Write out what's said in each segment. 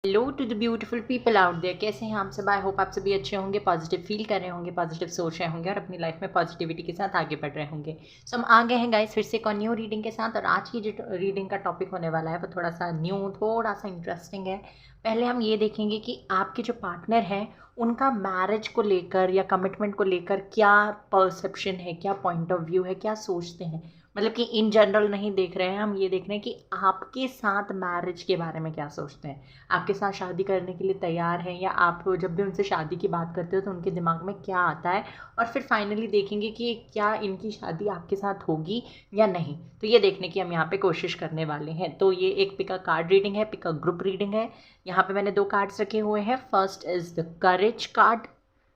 Hello to the beautiful people out there, कैसे हैं आप सब। आई होप आप सभी अच्छे होंगे, पॉजिटिव फील कर रहे होंगे, पॉजिटिव सोच रहे होंगे और अपनी लाइफ में पॉजिटिविटी के साथ आगे बढ़ रहे होंगे। सो हम आ गए हैं गाइस फिर से एक न्यू रीडिंग के साथ। और आज की जो रीडिंग का टॉपिक होने वाला है वो थोड़ा सा न्यू, थोड़ा सा इंटरेस्टिंग है। पहले हम ये देखेंगे कि आपके जो पार्टनर हैं उनका मैरिज को लेकर या कमिटमेंट को लेकर क्या परसेप्शन है, क्या पॉइंट ऑफ व्यू है, क्या सोचते हैं। मतलब कि इन जनरल नहीं देख रहे हैं हम, ये देख रहे हैं कि आपके साथ मैरिज के बारे में क्या सोचते हैं, आपके साथ शादी करने के लिए तैयार हैं, या आप जब भी उनसे शादी की बात करते हो तो उनके दिमाग में क्या आता है। और फिर फाइनली देखेंगे कि क्या इनकी शादी आपके साथ होगी या नहीं। तो ये देखने की हम यहाँ पे कोशिश करने वाले हैं। तो ये एक पिका कार्ड रीडिंग है, पिका ग्रुप रीडिंग है। यहाँ पे मैंने 2 कार्ड्स रखे हुए हैं। First is the courage card.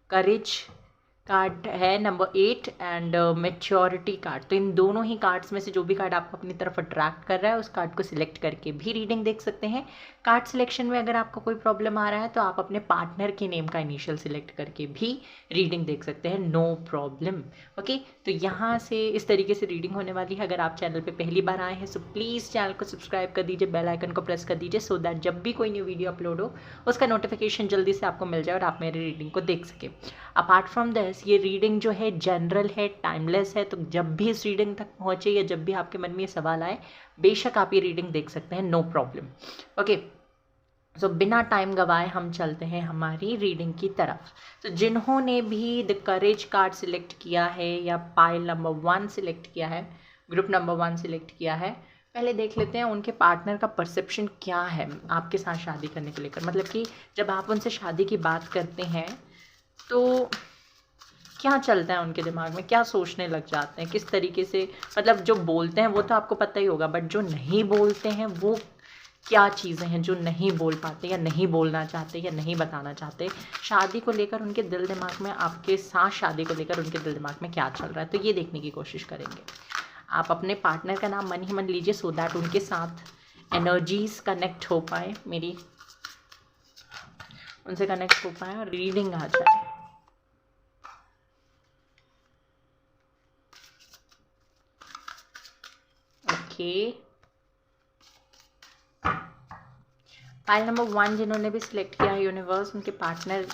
Courage card है नंबर 8 एंड मेच्योरिटी कार्ड। तो इन दोनों ही कार्ड्स में से जो भी कार्ड आपको अपनी तरफ अट्रैक्ट कर रहा है उस कार्ड को सिलेक्ट करके भी रीडिंग देख सकते हैं। कार्ड सिलेक्शन में अगर आपको कोई प्रॉब्लम आ रहा है तो आप अपने पार्टनर के नेम का इनिशियल सिलेक्ट करके भी रीडिंग देख सकते हैं, नो प्रॉब्लम। ओके, तो यहाँ से इस तरीके से रीडिंग होने वाली है। अगर आप चैनल पे पहली बार आए हैं सो प्लीज़ चैनल को सब्सक्राइब कर दीजिए, बेल आइकन को प्रेस कर दीजिए सो दैट जब भी कोई न्यू वीडियो अपलोड हो उसका नोटिफिकेशन जल्दी से आपको मिल जाए और आप मेरी रीडिंग को देख सकें। अपार्ट फ्रॉम दिस ये रीडिंग जो है जनरल है, टाइमलेस है। तो जब भी इस रीडिंग तक पहुँचे या जब भी आपके मन में ये सवाल आए बेशक आप ये रीडिंग देख सकते हैं, नो प्रॉब्लम। ओके, तो बिना टाइम गवाए हम चलते हैं हमारी रीडिंग की तरफ। तो जिन्होंने भी द करेज कार्ड सिलेक्ट किया है या पाइल नंबर 1 सिलेक्ट किया है, ग्रुप नंबर 1 सिलेक्ट किया है, पहले देख लेते हैं उनके पार्टनर का परसेप्शन क्या है आपके साथ शादी करने को लेकर। मतलब कि जब आप उनसे शादी की बात करते हैं तो क्या चलता है उनके दिमाग में, क्या सोचने लग जाते हैं, किस तरीके से। मतलब जो बोलते हैं वो तो आपको पता ही होगा, बट जो नहीं बोलते हैं वो क्या चीज़ें हैं जो नहीं बोल पाते या नहीं बोलना चाहते या नहीं बताना चाहते। शादी को लेकर उनके दिल दिमाग में, आपके साथ शादी को लेकर उनके दिल दिमाग में क्या चल रहा है, तो ये देखने की कोशिश करेंगे। आप अपने पार्टनर का नाम मन ही मन लीजिए सो दैट उनके साथ एनर्जीज कनेक्ट हो पाए, मेरी उनसे कनेक्ट हो पाए और रीडिंग आ जाए। ओके, फाइल नंबर 1 जिन्होंने भी सिलेक्ट किया है यूनिवर्स, उनके पार्टनर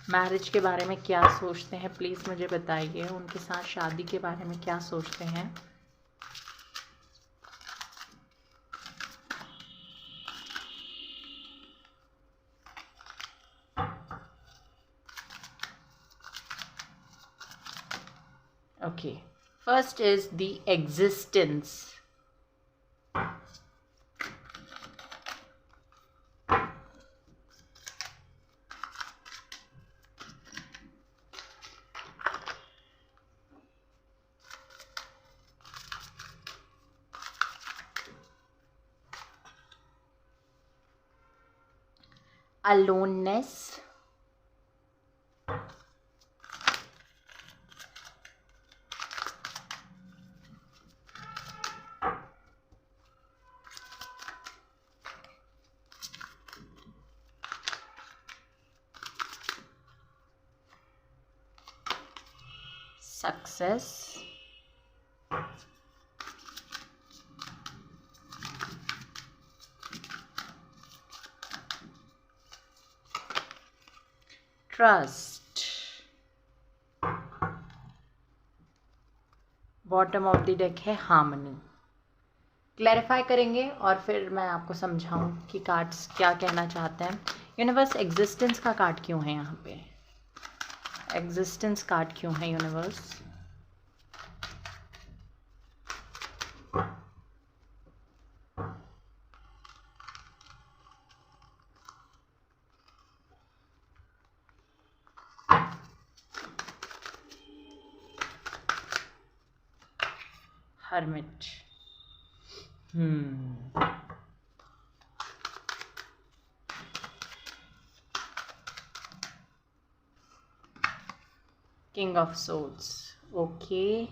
मैरिज के बारे में क्या सोचते हैं प्लीज़ मुझे बताइए। उनके साथ शादी के बारे में क्या सोचते हैं। Okay, first is the existence. aloneness, success, trust. Bottom of the deck है हार्मनी। क्लैरिफाई करेंगे और फिर मैं आपको समझाऊं कि कार्ड्स क्या कहना चाहते हैं। यूनिवर्स, एग्जिस्टेंस का कार्ड क्यों है यहाँ पे, एग्जिस्टेंस कार्ड क्यों है universe. Hermit, king of swords. Okay,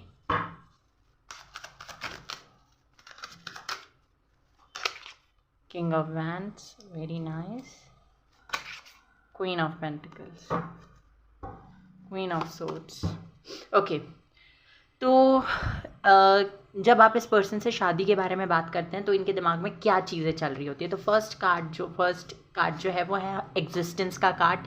king of wands, very nice. Queen of pentacles, queen of swords. Okay, तो जब आप इस पर्सन से शादी के बारे में बात करते हैं तो इनके दिमाग में क्या चीज़ें चल रही होती है। तो फर्स्ट कार्ड जो है वो है एग्जिस्टेंस का कार्ड,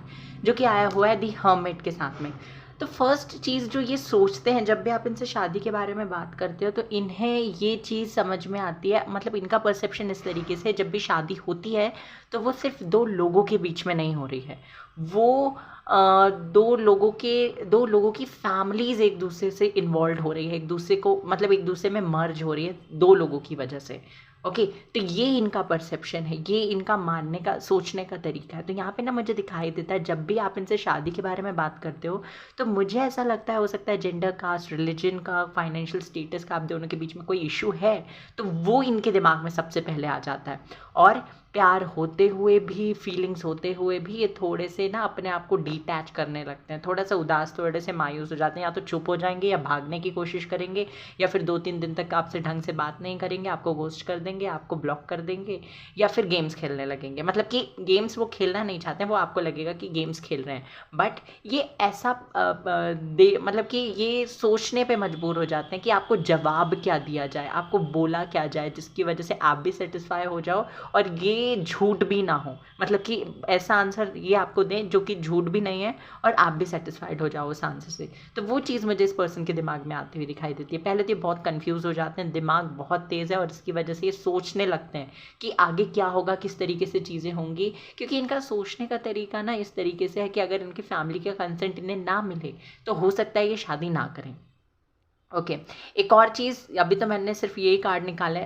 जो कि आया हुआ है दी हर्मिट के साथ में। तो फर्स्ट चीज़ जो ये सोचते हैं जब भी आप इनसे शादी के बारे में बात करते हो, तो इन्हें ये चीज़ समझ में आती है, मतलब इनका परसेप्शन इस तरीके से, जब भी शादी होती है तो वो सिर्फ दो लोगों के बीच में नहीं हो रही है, वो दो लोगों की फैमिलीज एक दूसरे से इन्वॉल्व हो रही है, एक दूसरे को मतलब एक दूसरे में मर्ज हो रही है दो लोगों की वजह से। ओके, तो ये इनका परसेप्शन है, ये इनका मानने का सोचने का तरीका है। तो यहाँ पे ना मुझे दिखाई देता है जब भी आप इनसे शादी के बारे में बात करते हो तो मुझे ऐसा लगता है, हो सकता है जेंडर, कास्ट, रिलीजन का, फाइनेंशियल स्टेटस का आप दोनों के बीच में कोई इशू है तो वो इनके दिमाग में सबसे पहले आ जाता है। और प्यार होते हुए भी, फीलिंग्स होते हुए भी ये थोड़े से ना अपने आप को डिटैच करने लगते हैं, थोड़ा सा उदास, थोड़े से मायूस हो जाते हैं, या तो चुप हो जाएंगे या भागने की कोशिश करेंगे, या फिर 2-3 दिन तक आपसे ढंग से बात नहीं करेंगे, आपको घोस्ट कर देंगे, आपको ब्लॉक कर देंगे, या फिर गेम्स खेलने लगेंगे। मतलब कि गेम्स वो खेलना नहीं चाहते हैं, वो आपको लगेगा कि गेम्स खेल रहे हैं, बट ये ऐसा मतलब कि ये सोचने पे मजबूर हो जाते हैं कि आपको जवाब क्या दिया जाए, आपको बोला क्या जाए जिसकी वजह से आप भी सेटिस्फाई हो जाओ और ये झूठ भी ना हो, मतलब कि ऐसा आंसर ये आपको दें जो कि झूठ भी नहीं है और आप भी सेटिस्फाइड हो जाओ उस आंसर से। तो वो चीज़ मुझे इस पर्सन के दिमाग में आती हुई दिखाई देती है। पहले तो ये बहुत कंफ्यूज हो जाते हैं, दिमाग बहुत तेज़ है और इसकी वजह से ये सोचने लगते हैं कि आगे क्या होगा, किस तरीके से चीज़ें होंगी, क्योंकि इनका सोचने का तरीका ना इस तरीके से है कि अगर इनकी फैमिली का कंसेंट इन्हें ना मिले तो हो सकता है ये शादी ना करें। ओके, एक और चीज़, अभी तो मैंने सिर्फ यही कार्ड निकाले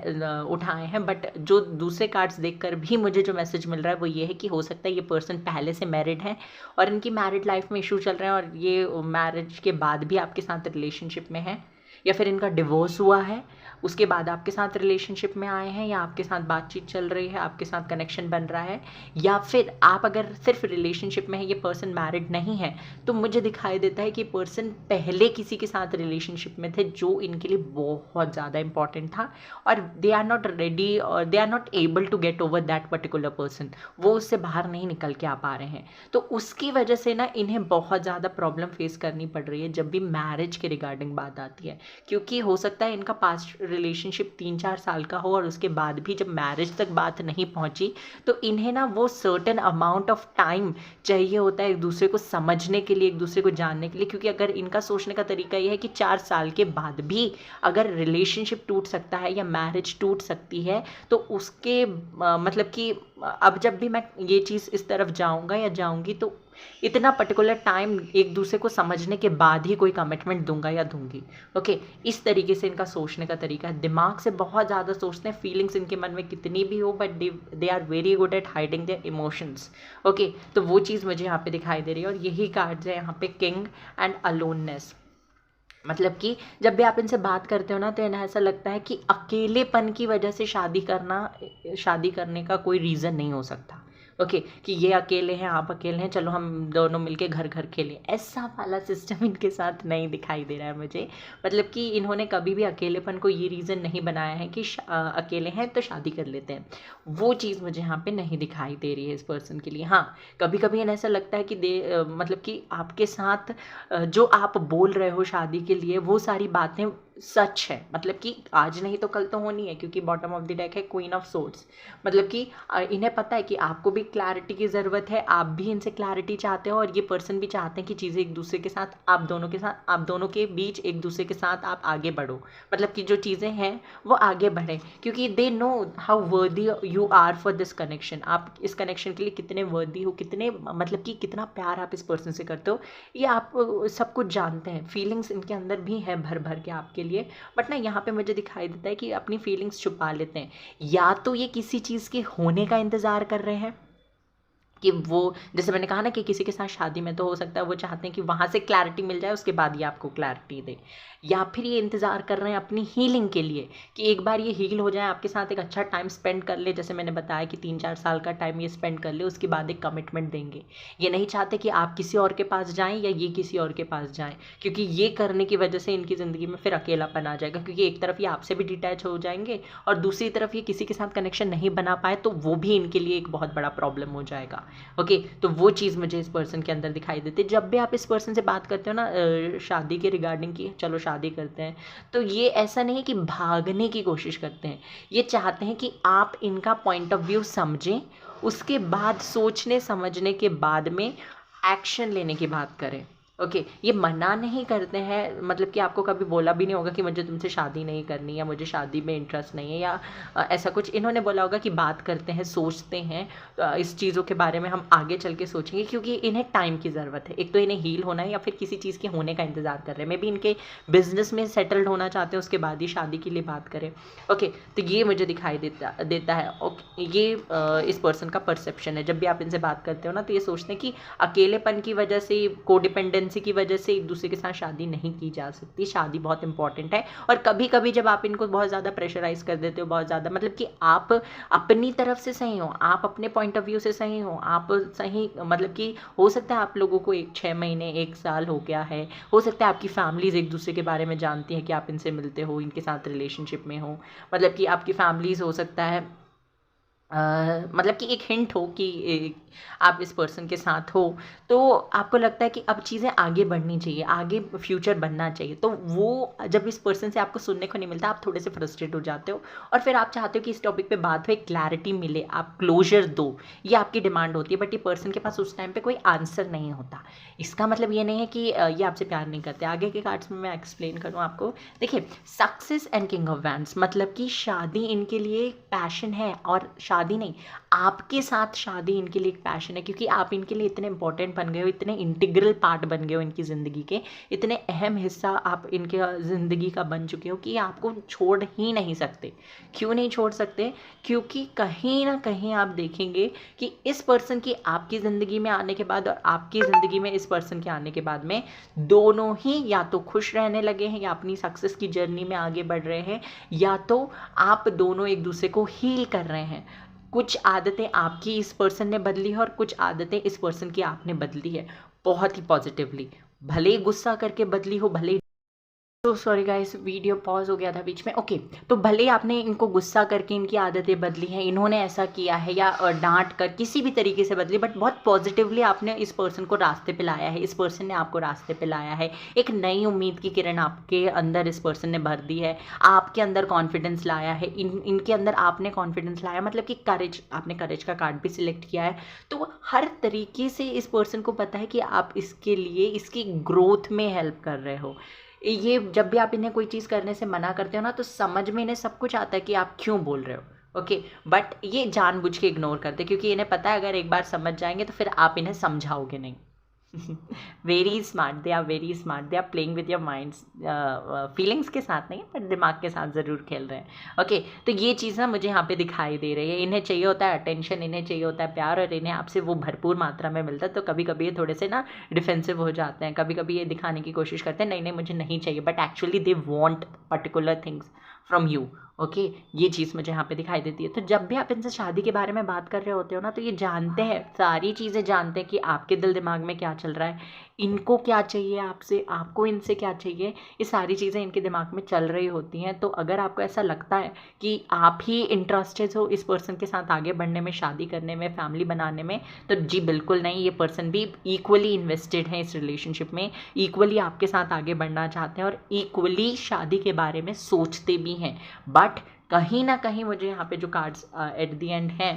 उठाए हैं, बट जो दूसरे कार्ड्स देखकर भी मुझे जो मैसेज मिल रहा है वो ये है कि हो सकता है ये पर्सन पहले से मैरिड है और इनकी मैरिड लाइफ में इशू चल रहे हैं और ये मैरिज के बाद भी आपके साथ रिलेशनशिप में है, या फिर इनका डिवोर्स हुआ है उसके बाद आपके साथ रिलेशनशिप में आए हैं, या आपके साथ बातचीत चल रही है, आपके साथ कनेक्शन बन रहा है, या फिर आप अगर सिर्फ रिलेशनशिप में है, ये पर्सन मैरिड नहीं है, तो मुझे दिखाई देता है कि पर्सन पहले किसी के साथ रिलेशनशिप में थे जो इनके लिए बहुत ज़्यादा इंपॉर्टेंट था और दे आर नॉट रेडी और they are not able to get over that particular person, वो उससे बाहर नहीं निकल के आ पा रहे हैं। तो उसकी वजह से ना इन्हें बहुत ज़्यादा प्रॉब्लम फेस करनी पड़ रही है जब भी मैरिज के रिगार्डिंग बात आती है, क्योंकि हो सकता है इनका पास्ट रिलेशनशिप 3-4 साल का हो और उसके बाद भी जब मैरिज तक बात नहीं पहुंची तो इन्हें ना वो सर्टेन अमाउंट ऑफ टाइम चाहिए होता है एक दूसरे को समझने के लिए, एक दूसरे को जानने के लिए, क्योंकि अगर इनका सोचने का तरीका ये है कि 4 साल के बाद भी अगर रिलेशनशिप टूट सकता है या मैरिज टूट सकती है तो उसके मतलब कि अब जब भी मैं ये चीज़ इस तरफ जाऊंगा या जाऊंगी तो इतना पर्टिकुलर टाइम एक दूसरे को समझने के बाद ही कोई कमिटमेंट दूंगा या दूंगी। ओके, इस तरीके से इनका सोचने का तरीका है, दिमाग से बहुत ज़्यादा सोचते हैं, फीलिंग्स इनके मन में कितनी भी हो but they are very good at hiding their emotions. Okay, तो वो चीज़ मुझे यहाँ पे दिखाई दे रही है और यही कार्ड्स है यहाँ पे, किंग एंड अलोननेस। मतलब कि जब भी आप इनसे बात करते हो ना तो इन्हें ऐसा लगता है कि अकेलेपन की वजह से शादी करने का कोई रीज़न नहीं हो सकता। ओके, कि ये अकेले हैं, आप अकेले हैं, चलो हम दोनों मिलके घर घर खेलें, ऐसा वाला सिस्टम इनके साथ नहीं दिखाई दे रहा है मुझे। मतलब कि इन्होंने कभी भी अकेलेपन को ये रीज़न नहीं बनाया है कि अकेले हैं तो शादी कर लेते हैं, वो चीज़ मुझे यहाँ पे नहीं दिखाई दे रही है इस पर्सन के लिए। हाँ, कभी कभी इन्हें ऐसा लगता है कि मतलब कि आपके साथ जो आप बोल रहे हो शादी के लिए वो सारी बातें सच है, मतलब कि आज नहीं तो कल तो होनी है, क्योंकि बॉटम ऑफ द डेक है क्वीन ऑफ सोर्ड्स। मतलब कि इन्हें पता है कि आपको भी क्लैरिटी की ज़रूरत है, आप भी इनसे क्लैरिटी चाहते हो और ये पर्सन भी चाहते हैं कि चीज़ें एक दूसरे के साथ, आप दोनों के बीच एक दूसरे के साथ आप आगे बढ़ो, मतलब कि जो चीज़ें हैं वो आगे बढ़ें, क्योंकि they know how worthy you are for this connection. आप इस कनेक्शन के लिए कितने वर्दी हो, कितने मतलब कि कितना प्यार आप इस पर्सन से करते हो, ये आप सब कुछ जानते हैं। फीलिंग्स इनके अंदर भी है भर भर के आपके लिए, बट ना यहाँ पे मुझे दिखाई देता है कि अपनी फीलिंग्स छुपा लेते हैं, या तो ये किसी चीज़ के होने का इंतज़ार कर रहे हैं कि वो, जैसे मैंने कहा ना कि किसी के साथ शादी में तो हो सकता है वो चाहते हैं कि वहाँ से क्लैरिटी मिल जाए उसके बाद ये आपको क्लैरिटी दे, या फिर ये इंतज़ार कर रहे हैं अपनी हीलिंग के लिए कि एक बार ये हील हो जाए, आपके साथ एक अच्छा टाइम स्पेंड कर ले, जैसे मैंने बताया कि 3-4 साल का टाइम ये स्पेंड कर ले, उसके बाद एक कमिटमेंट देंगे। ये नहीं चाहते कि आप किसी और के पास जाएँ या ये किसी और के पास जाएँ, क्योंकि ये करने की वजह से इनकी ज़िंदगी में फिर अकेलापन आ जाएगा, क्योंकि एक तरफ ये आपसे भी डिटैच हो जाएंगे और दूसरी तरफ ये किसी के साथ कनेक्शन नहीं बना पाए तो वो भी इनके लिए एक बहुत बड़ा प्रॉब्लम हो जाएगा। ओके, तो वो चीज़ मुझे इस पर्सन के अंदर दिखाई देती है। जब भी आप इस पर्सन से बात करते हो ना शादी के रिगार्डिंग की, चलो शादी करते हैं, तो ये ऐसा नहीं है कि भागने की कोशिश करते हैं, ये चाहते हैं कि आप इनका पॉइंट ऑफ व्यू समझें, उसके बाद सोचने समझने के बाद में एक्शन लेने की बात करें। ओके, ये मना नहीं करते हैं, मतलब कि आपको कभी बोला भी नहीं होगा कि मुझे तुमसे शादी नहीं करनी या मुझे शादी में इंटरेस्ट नहीं है या ऐसा कुछ। इन्होंने बोला होगा कि बात करते हैं, सोचते हैं, इस चीज़ों के बारे में हम आगे चल के सोचेंगे, क्योंकि इन्हें टाइम की ज़रूरत है। एक तो इन्हें हील होना है या फिर किसी चीज़ के होने का इंतज़ार कर रहे हैं, मे बी इनके बिजनेस में सेटल्ड होना चाहते हैं, उसके बाद ही शादी के लिए बात करें। ओके, तो ये मुझे दिखाई देता है। ओके, ये इस पर्सन का परसेप्शन है। जब भी आप इनसे बात करते हो ना, तो ये सोचते हैं कि अकेलेपन की वजह से, कोडिपेंडेंसी की वजह से एक दूसरे के साथ शादी नहीं की जा सकती। शादी बहुत इंपॉर्टेंट है। और कभी कभी जब आप इनको बहुत ज़्यादा प्रेशराइज कर देते हो, बहुत ज़्यादा, मतलब कि आप अपनी तरफ से सही हो, आप अपने पॉइंट ऑफ व्यू से सही हो, आप सही, मतलब कि हो सकता है आप लोगों को 6 महीने 1 साल हो गया है, हो सकता है आपकी फैमिलीज एक दूसरे के बारे में जानती हैं कि आप इनसे मिलते हो, इनके साथ रिलेशनशिप में हो, मतलब कि आपकी फैमिलीज हो सकता है मतलब कि एक हिंट हो कि आप इस पर्सन के साथ हो, तो आपको लगता है कि अब चीज़ें आगे बढ़नी चाहिए, आगे फ्यूचर बनना चाहिए। तो वो जब इस पर्सन से आपको सुनने को नहीं मिलता, आप थोड़े से फ्रस्ट्रेट हो जाते हो और फिर आप चाहते हो कि इस टॉपिक पे बात हो, एक क्लैरिटी मिले, आप क्लोजर दो, ये आपकी डिमांड होती है। बट ये पर्सन के पास उस टाइम पे कोई आंसर नहीं होता। इसका मतलब ये नहीं है कि ये आपसे प्यार नहीं करते। आगे के कार्ड्स में मैं एक्सप्लेन करूँ आपको। देखिए, success and king of wands, मतलब कि शादी इनके लिए एक पैशन है, और शादी नहीं, आपके साथ शादी इनके लिए एक पैशन है, क्योंकि आप इनके लिए इतने इंपॉर्टेंट बन गए हो, इतने इंटीग्रल पार्ट बन गए हो इनकी ज़िंदगी के, इतने अहम हिस्सा आप इनके ज़िंदगी का बन चुके हो कि आपको छोड़ ही नहीं सकते। क्यों नहीं छोड़ सकते? क्योंकि कहीं ना कहीं आप देखेंगे कि इस पर्सन की आपकी ज़िंदगी में आने के बाद और आपकी ज़िंदगी में इस पर्सन के आने के बाद में दोनों ही या तो खुश रहने लगे हैं, या अपनी सक्सेस की जर्नी में आगे बढ़ रहे हैं, या तो आप दोनों एक दूसरे को हील कर रहे हैं। कुछ आदतें आपकी इस पर्सन ने बदली है और कुछ आदतें इस पर्सन की आपने बदली है, बहुत ही पॉजिटिवली। भले ही गुस्सा करके बदली हो, भले तो सॉरी गाइस, वीडियो पॉज हो गया था बीच में। ओके, तो भले आपने इनको गुस्सा करके इनकी आदतें बदली हैं, इन्होंने ऐसा किया है, या डांट कर किसी भी तरीके से बदली, बट बहुत पॉजिटिवली आपने इस पर्सन को रास्ते पे लाया है, इस पर्सन ने आपको रास्ते पे लाया है। एक नई उम्मीद की किरण आपके अंदर इस पर्सन ने भर दी है, आपके अंदर कॉन्फिडेंस लाया है, इनके अंदर आपने कॉन्फिडेंस लाया, मतलब कि करेज, आपने करेज का कार्ड भी सिलेक्ट किया है। तो हर तरीके से इस पर्सन को पता है कि आप इसके लिए, इसकी ग्रोथ में हेल्प कर रहे हो। ये जब भी आप इन्हें कोई चीज़ करने से मना करते हो ना, तो समझ में इन्हें सब कुछ आता है कि आप क्यों बोल रहे हो। ओके, बट ये जानबूझ के इग्नोर करते, क्योंकि इन्हें पता है अगर एक बार समझ जाएंगे तो फिर आप इन्हें समझाओगे नहीं। Very smart, they are very smart, they are playing with your minds, feelings के साथ नहीं, पर दिमाग के साथ ज़रूर खेल रहे हैं। ओके, तो ये चीज़ ना मुझे यहाँ पे दिखाई दे रही है। इन्हें चाहिए होता है अटेंशन, इन्हें चाहिए होता है प्यार, और इन्हें आपसे वो भरपूर मात्रा में मिलता है। तो कभी कभी ये थोड़े से ना डिफेंसिव हो जाते हैं, कभी कभी ये दिखाने की कोशिश करते हैं नहीं नहीं मुझे नहीं चाहिए, but actually they want particular things from you. Okay, ये चीज़ मुझे यहाँ पे दिखाई देती है। तो जब भी आप इनसे शादी के बारे में बात कर रहे होते हो ना, तो ये जानते हैं, सारी चीज़ें जानते हैं कि आपके दिल दिमाग में क्या चल रहा है, इनको क्या चाहिए आपसे, आपको इनसे क्या चाहिए, ये सारी चीज़ें इनके दिमाग में चल रही होती हैं। तो अगर आपको ऐसा लगता है कि आप ही इंटरेस्टेड हो इस पर्सन के साथ आगे बढ़ने में, शादी करने में, फैमिली बनाने में, तो जी बिल्कुल नहीं, ये पर्सन भी इक्वली इन्वेस्टेड है इस रिलेशनशिप में, इक्वली आपके साथ आगे बढ़ना चाहते हैं और इक्वली शादी के बारे में सोचते भी हैं। बट कहीं ना कहीं मुझे यहाँ पे जो कार्ड्स एट द एंड हैं,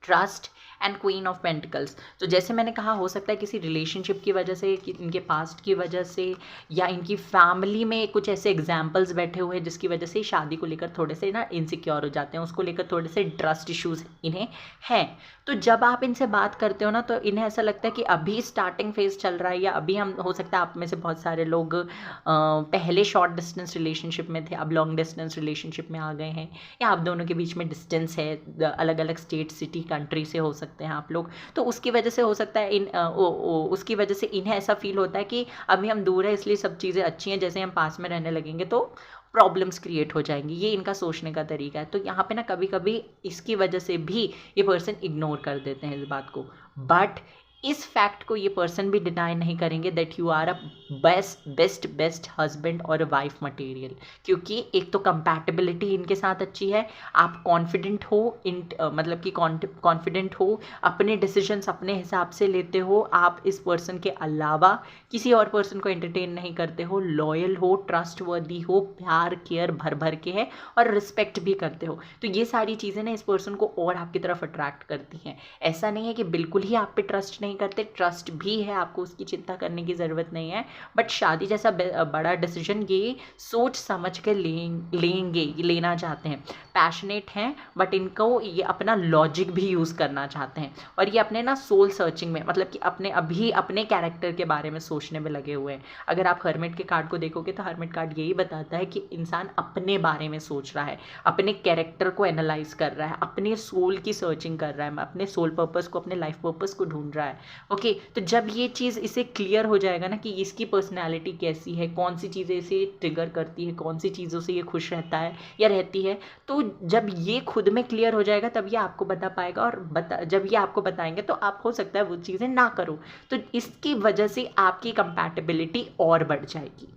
trust and queen of pentacles, तो जैसे मैंने कहा, हो सकता है किसी रिलेशनशिप की वजह से, इनके पास्ट की वजह से, या इनकी फैमिली में कुछ ऐसे एग्जाम्पल्स बैठे हुए हैं जिसकी वजह से शादी को लेकर थोड़े से ना इनसिक्योर हो जाते हैं, उसको लेकर थोड़े से ट्रस्ट इश्यूज इन्हें हैं। तो जब आप इनसे बात करते हो ना, तो इन्हें ऐसा लगता है कि अभी स्टार्टिंग फेज चल रहा है, या अभी हम, हो सकता है आप में से बहुत सारे लोग पहले शॉर्ट डिस्टेंस रिलेशनशिप में थे, अब लॉन्ग डिस्टेंस रिलेशनशिप में आ गए हैं, या आप दोनों के बीच में डिस्टेंस है, अलग अलग स्टेट, सिटी, कंट्री से हो सकते हैं आप लोग। तो उसकी वजह से हो सकता है उसकी वजह से इन्हें ऐसा फील होता है कि अभी हम दूर है, इसलिए सब चीज़ें अच्छी हैं, जैसे हम पास में रहने लगेंगे तो प्रॉब्लम्स क्रिएट हो जाएंगी। ये इनका सोचने का तरीका है। तो यहाँ पे ना कभी कभी इसकी वजह से भी ये पर्सन इग्नोर कर देते हैं इस बात को। बट इस फैक्ट को ये पर्सन भी डिनाई नहीं करेंगे that you are a best husband और वाइफ मटेरियल, क्योंकि एक तो कंपैटिबिलिटी इनके साथ अच्छी है, आप कॉन्फिडेंट हो मतलब कि कॉन्फिडेंट हो, अपने डिसीजंस अपने हिसाब से लेते हो, आप इस पर्सन के अलावा किसी और पर्सन को एंटरटेन नहीं करते हो, लॉयल हो, ट्रस्टवर्दी हो, प्यार केयर भर भर के है और रिस्पेक्ट भी करते हो। तो ये सारी चीज़ें ना इस पर्सन को और आपकी तरफ अट्रैक्ट करती हैं। ऐसा नहीं है कि बिल्कुल ही आप पे ट्रस्ट नहीं करते, ट्रस्ट भी है, आपको उसकी चिंता करने की ज़रूरत नहीं है, बट शादी जैसा बड़ा डिसीजन ये सोच समझ के लेंगे, ये लेना चाहते हैं, पैशनेट हैं, बट इनको ये अपना लॉजिक भी यूज़ करना चाहते हैं, और ये अपने ना सोल सर्चिंग में, मतलब कि अपने कैरेक्टर के बारे में सोचने में लगे हुए हैं। अगर आप हर्मिट के कार्ड को देखोगे तो हर्मिट कार्ड यही बताता है कि इंसान अपने बारे में सोच रहा है, अपने कैरेक्टर को एनालाइज कर रहा है, अपने सोल की सर्चिंग कर रहा है, अपने सोल पर्पस को, अपने लाइफ पर्पस को ढूंढ रहा है। ओके, तो जब ये चीज़ इसे क्लियर हो जाएगा ना कि इसकी पर्सनैलिटी कैसी है, कौन सी चीज़ें इसे ट्रिगर करती है, कौन सी चीज़ों से ये खुश रहता है या रहती है, तो जब ये खुद में क्लियर हो जाएगा तब ये आपको बता पाएगा, और जब ये आपको बताएंगे तो आप हो सकता है वो चीज़ें ना करो, तो इसकी वजह से आपकी कंपैटिबिलिटी और बढ़ जाएगी।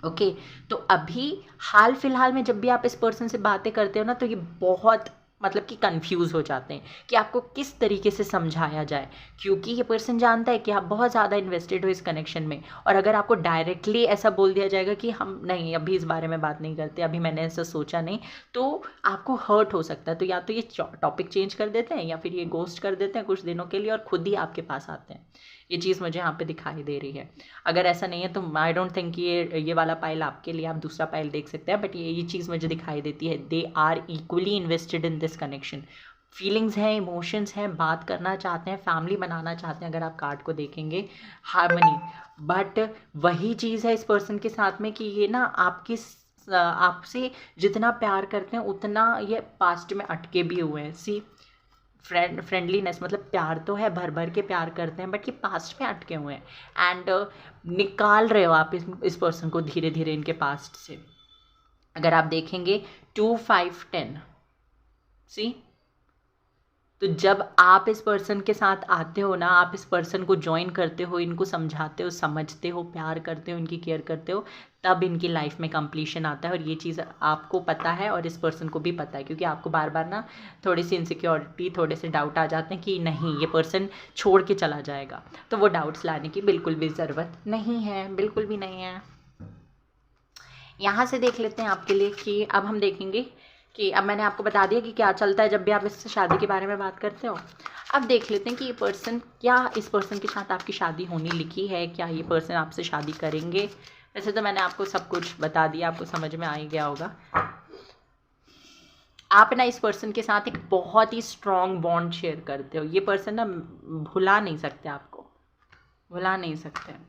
ओके, तो अभी हाल फिलहाल में जब भी आप इस पर्सन से बातें करते हो ना, तो ये बहुत मतलब कि कंफ्यूज हो जाते हैं कि आपको किस तरीके से समझाया जाए, क्योंकि ये पर्सन जानता है कि आप बहुत ज़्यादा इन्वेस्टेड हो इस कनेक्शन में, और अगर आपको डायरेक्टली ऐसा बोल दिया जाएगा कि हम नहीं अभी इस बारे में बात नहीं करते, अभी मैंने ऐसा सोचा नहीं, तो आपको हर्ट हो सकता है। तो या तो ये टॉपिक चेंज कर देते हैं या फिर ये गोस्ट कर देते हैं कुछ दिनों के लिए और खुद ही आपके पास आते हैं। ये चीज़ मुझे यहाँ पे दिखाई दे रही है। अगर ऐसा नहीं है तो आई डोंट थिंक ये वाला पाइल आपके लिए, आप दूसरा पाइल देख सकते हैं, बट ये चीज़ मुझे दिखाई देती है, they are equally invested in this connection. Feelings हैं, इमोशंस हैं, बात करना चाहते हैं, फैमिली बनाना चाहते हैं, अगर आप कार्ड को देखेंगे, हार्मनी, बट वही चीज़ है इस पर्सन के साथ में कि ये ना आपसे जितना प्यार करते हैं उतना ये पास्ट में अटके भी हुए हैं। सी फ्रेंडलीनेस, मतलब प्यार तो है, भर भर के प्यार करते हैं, बट ये पास्ट में अटके हुए हैं, एंड निकाल रहे हो आप इस पर्सन को धीरे धीरे इनके पास्ट से। अगर आप देखेंगे 2 5 10, सी, तो जब आप इस पर्सन के साथ आते हो ना, आप इस पर्सन को ज्वाइन करते हो, इनको समझाते हो, समझते हो, प्यार करते हो, इनकी केयर करते हो, तब इनकी लाइफ में कंप्लीशन आता है। और ये चीज़ आपको पता है और इस पर्सन को भी पता है, क्योंकि आपको बार बार ना थोड़ी सी इनसिक्योरिटी, थोड़े से डाउट आ जाते हैं कि नहीं ये पर्सन छोड़ के चला जाएगा, तो वो डाउट्स लाने की बिल्कुल भी ज़रूरत नहीं है, बिल्कुल भी नहीं है। यहाँ से देख लेते हैं आपके लिए कि अब हम देखेंगे कि अब मैंने आपको बता दिया कि क्या चलता है जब भी आप इससे शादी के बारे में बात करते हो। अब देख लेते हैं कि ये पर्सन, क्या इस पर्सन के साथ आपकी शादी होनी लिखी है, क्या ये पर्सन आपसे शादी करेंगे। वैसे तो मैंने आपको सब कुछ बता दिया, आपको समझ में आ ही गया होगा। आप ना इस पर्सन के साथ एक बहुत ही स्ट्रॉन्ग बॉन्ड शेयर करते हो, ये पर्सन ना भुला नहीं सकते, आपको भुला नहीं सकते,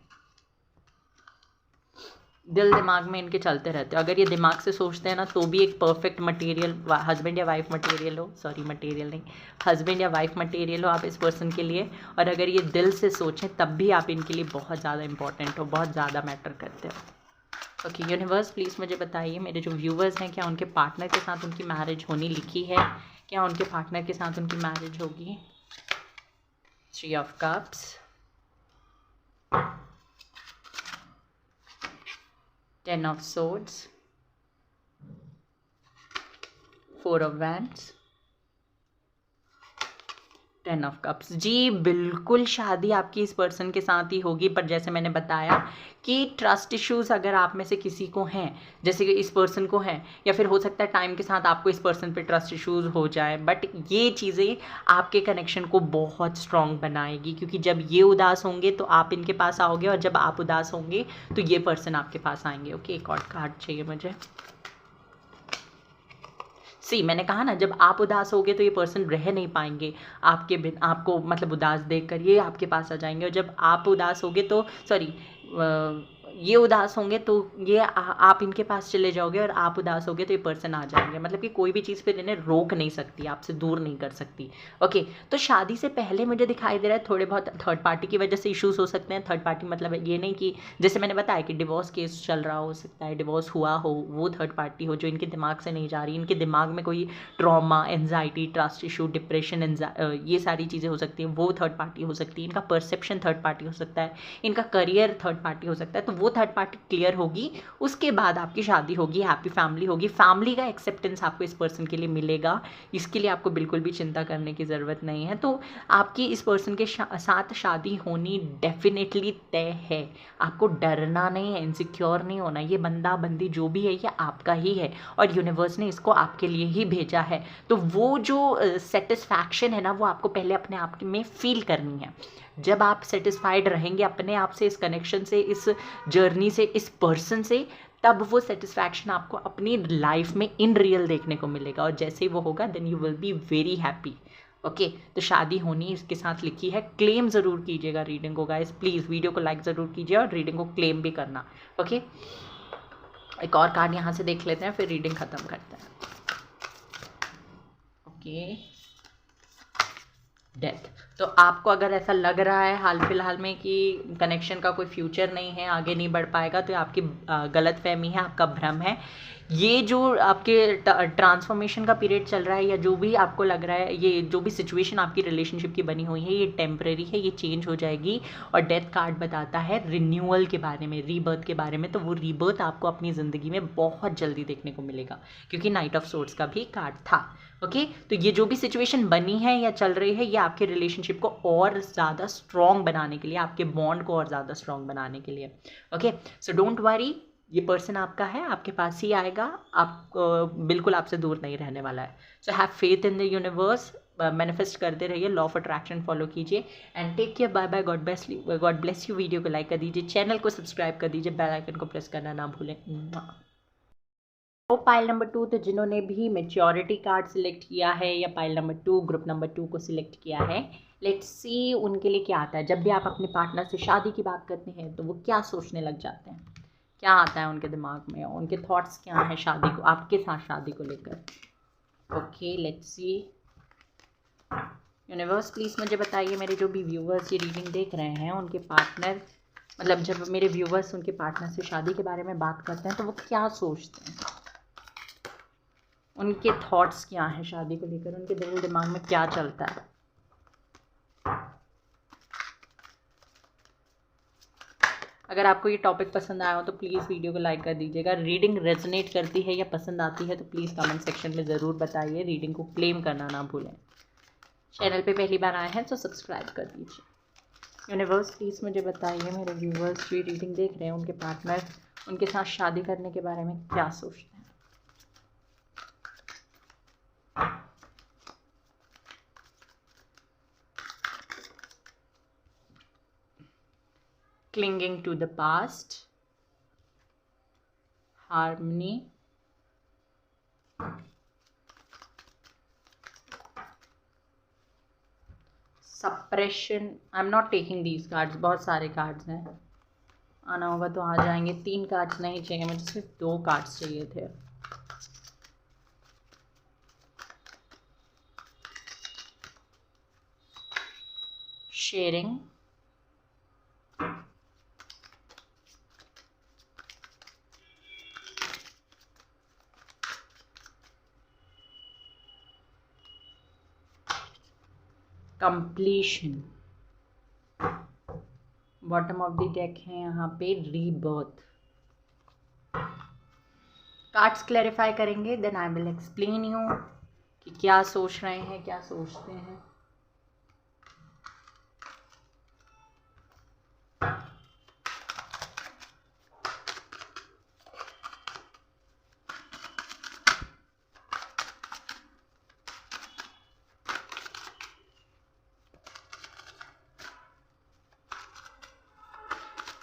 दिल दिमाग में इनके चलते रहते हो। अगर ये दिमाग से सोचते हैं ना तो भी एक परफेक्ट मटेरियल हस्बैंड या वाइफ मटेरियल हो, सॉरी मटेरियल नहीं, हस्बैंड या वाइफ मटेरियल हो आप इस पर्सन के लिए। और अगर ये दिल से सोचें तब भी आप इनके लिए बहुत ज़्यादा इंपॉर्टेंट हो, बहुत ज़्यादा मैटर करते हो। ओके यूनिवर्स, प्लीज़ मुझे बताइए मेरे जो व्यूवर्स हैं, क्या उनके पार्टनर के साथ उनकी मैरिज होनी लिखी है, क्या उनके पार्टनर के साथ उनकी मैरिज होगी। 3 of cups, 10 of swords, 4 of wands, 10 of cups। जी बिल्कुल शादी आपकी इस पर्सन के साथ ही होगी, पर जैसे मैंने बताया कि ट्रस्ट इश्यूज अगर आप में से किसी को हैं, जैसे कि इस पर्सन को हैं, या फिर हो सकता है टाइम के साथ आपको इस पर्सन पे ट्रस्ट इश्यूज हो जाए, बट ये चीज़ें आपके कनेक्शन को बहुत स्ट्रॉन्ग बनाएगी, क्योंकि जब ये उदास होंगे तो आप इनके पास आओगे, और जब आप उदास होंगे तो ये पर्सन आपके पास आएंगे। ओके, एक और कार्ड चाहिए मुझे। सी, मैंने कहा ना जब आप उदास होगे तो ये पर्सन रह नहीं पाएंगे आपके बिन, आपको मतलब उदास देखकर ये आपके पास आ जाएंगे, और जब आप उदास होगे तो सॉरी ये उदास होंगे तो ये आप इनके पास चले जाओगे, और आप उदास होगे तो ये पर्सन आ जाएंगे। मतलब कि कोई भी चीज़ फिर इन्हें रोक नहीं सकती, आपसे दूर नहीं कर सकती। ओके, तो शादी से पहले मुझे दिखाई दे रहा है थोड़े बहुत थर्ड पार्टी की वजह से इश्यूज हो सकते हैं। थर्ड पार्टी मतलब ये नहीं कि जैसे मैंने बताया कि डिवोर्स केस चल रहा हो सकता है, डिवोर्स हुआ हो, वो थर्ड पार्टी हो जो इनके दिमाग से नहीं जा रही, इनके दिमाग में कोई trauma, anxiety, trust issue, depression, ये सारी चीज़ें हो सकती हैं, वो थर्ड पार्टी हो सकती है। इनका परसेप्शन थर्ड पार्टी हो सकता है, इनका करियर थर्ड पार्टी हो सकता है। तो वो थर्ड पार्टी क्लियर होगी, उसके बाद आपकी शादी होगी, हैप्पी फैमिली होगी, फैमिली का एक्सेप्टेंस आपको इस पर्सन के लिए मिलेगा। इसके लिए आपको बिल्कुल भी चिंता करने की ज़रूरत नहीं है। तो आपकी इस पर्सन के साथ शादी होनी डेफिनेटली तय है। आपको डरना नहीं है, इनसिक्योर नहीं होना। ये बंदा बंदी जो भी है ये आपका ही है, और यूनिवर्स ने इसको आपके लिए ही भेजा है। तो वो जो सेटिस्फैक्शन है ना, वो आपको पहले अपने आप में फील करनी है। जब आप सेटिस्फाइड रहेंगे अपने आप से, इस कनेक्शन से, इस जर्नी से, इस पर्सन से, तब वो सेटिस्फैक्शन आपको अपनी लाइफ में इन रियल देखने को मिलेगा। और जैसे ही वो होगा then you will be very happy. Okay, तो शादी होनी इसके साथ लिखी है। क्लेम ज़रूर कीजिएगा रीडिंग को गाइस, प्लीज़ वीडियो को लाइक ज़रूर कीजिए और रीडिंग को क्लेम भी करना। ओके, एक और कार्ड यहाँ से देख लेते हैं, फिर रीडिंग ख़त्म करते हैं। Okay, death. तो आपको अगर ऐसा लग रहा है हाल फिलहाल में कि कनेक्शन का कोई फ्यूचर नहीं है, आगे नहीं बढ़ पाएगा, तो आपकी गलत फहमी है, आपका भ्रम है। ये जो आपके ट्रांसफॉर्मेशन का पीरियड चल रहा है, या जो भी आपको लग रहा है, ये जो भी सिचुएशन आपकी रिलेशनशिप की बनी हुई है, ये टेम्परेरी है, ये चेंज हो जाएगी। और डेथ कार्ड बताता है रिन्यूअल के बारे में, रीबर्थ के बारे में। तो वो रीबर्थ आपको अपनी ज़िंदगी में बहुत जल्दी देखने को मिलेगा, क्योंकि नाइट ऑफ सोर्ड्स का भी कार्ड था। ओके, तो ये जो भी सिचुएशन बनी है या चल रही है, ये आपके रिलेशनशिप को और ज़्यादा स्ट्रॉन्ग बनाने के लिए, आपके बॉन्ड को और ज़्यादा स्ट्रॉन्ग बनाने के लिए। ओके, सो डोंट वरी, ये पर्सन आपका है, आपके पास ही आएगा, आप बिल्कुल आपसे दूर नहीं रहने वाला है। So have faith in the universe, manifest करते रहिए, लॉ ऑफ अट्रैक्शन फॉलो कीजिए, and take care, bye bye, God bless you. Video को लाइक कर दीजिए, चैनल को सब्सक्राइब कर दीजिए, बेल आइकन को प्रेस करना ना भूलें। तो पाइल नंबर 2, तो जिन्होंने भी मेच्योरिटी कार्ड सिलेक्ट किया है, या पाइल नंबर 2, ग्रुप नंबर 2 को सिलेक्ट किया है, लेट्स सी उनके लिए क्या आता है। जब भी आप अपने पार्टनर से शादी की बात करते हैं तो वो क्या सोचने लग जाते हैं, क्या आता है उनके दिमाग में, उनके थॉट्स क्या हैं शादी को, आपके साथ शादी को लेकर। Okay, let's see. Universe please मुझे बताइए, मेरे जो भी व्यूवर्स ये रीडिंग देख रहे हैं, उनके पार्टनर, मतलब जब मेरे व्यूवर्स उनके पार्टनर से शादी के बारे में बात करते हैं तो वो क्या सोचते हैं, उनके थॉट्स क्या हैं शादी को लेकर, उनके दिल दिमाग में क्या चलता है। अगर आपको ये टॉपिक पसंद आया हो तो प्लीज़ वीडियो को लाइक कर दीजिएगा। रीडिंग रेजोनेट करती है या पसंद आती है तो प्लीज़ कमेंट सेक्शन में ज़रूर बताइए। रीडिंग को क्लेम करना ना भूलें। चैनल पे पहली बार आए हैं तो सब्सक्राइब कर दीजिए। यूनिवर्स प्लीज़ मुझे बताइए, मेरे व्यूवर्स जो रीडिंग देख रहे हैं, उनके पार्टनर उनके साथ शादी करने के बारे में क्या सोचते हैं। Clinging to the past, harmony, suppression. I'm not taking these cards, बहुत सारे कार्ड्स हैं, आना होगा तो आ जाएंगे। 3 कार्ड्स नहीं चाहिए मुझे, सिर्फ 2 कार्ड्स चाहिए थे। Sharing, completion, bottom of the deck है यहाँ पे रीबर्थ। कार्ड्स क्लैरिफाई करेंगे, then I will explain you कि क्या सोच रहे हैं, क्या सोचते हैं।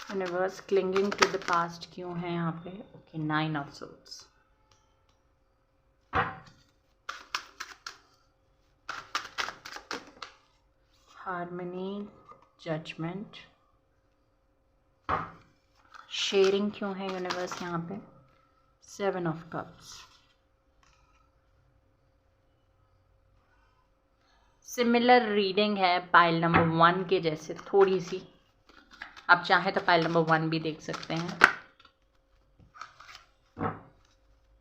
Universe clinging to the past क्यों है यहाँ पे। Okay, 9 of swords, harmony, judgement, sharing क्यों है यूनिवर्स यहाँ पे? 7 ऑफ कप्स। सिमिलर रीडिंग है पाइल नंबर 1 के जैसे थोड़ी सी। आप चाहें तो पाइल नंबर 1 भी देख सकते हैं।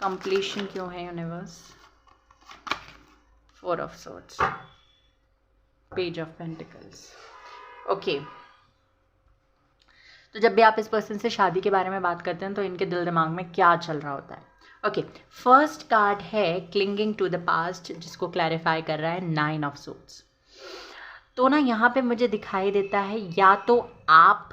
कंप्लीशन क्यों है universe? 4 of swords, page of pentacles. Okay, तो जब भी आप इस पर्सन से शादी के बारे में बात करते हैं तो इनके दिल दिमाग में क्या चल रहा होता है? ओके, फर्स्ट कार्ड है क्लिंगिंग टू द पास्ट, जिसको क्लैरिफाई कर रहा है 9 ऑफ सोर्ड्स। तो ना यहाँ पे मुझे दिखाई देता है या तो आप